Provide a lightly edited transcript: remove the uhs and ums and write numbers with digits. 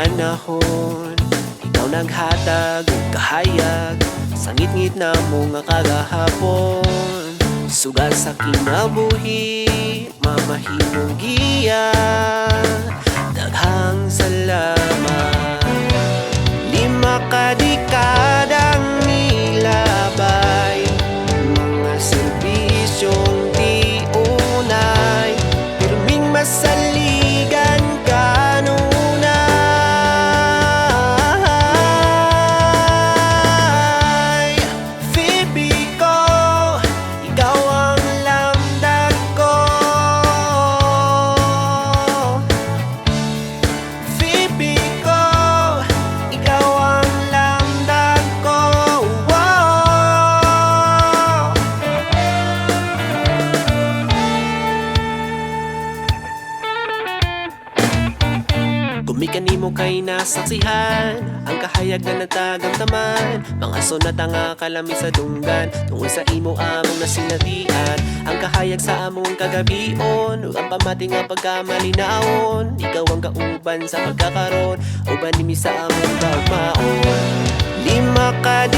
panahon. Ikaw naghatag og kahayag sa ngit-ngit na mga kagahapon. Sugal sa kinabuhi, mamahimong giya. Daghang salamat. 5 dekadang nilabay, mga serbisyong di unay, pirming masaligan kanunay. Phoebe ko, ikaw ang lamdag ko. Phoebe ko, ikaw ang lamdag ko. Wow. Gumikanimo kay nasaksihan ang kahayag na natagamtaman. Mga sonat nga kalami sa dunggan tungod sa imo among nasinatian. Ang kahayag sa among kagabion ug ang pamati nga pagkamalinaon. Ikaw ang kauban sa pagkakaron, uban nimi sa among kaugmaon. 5 ka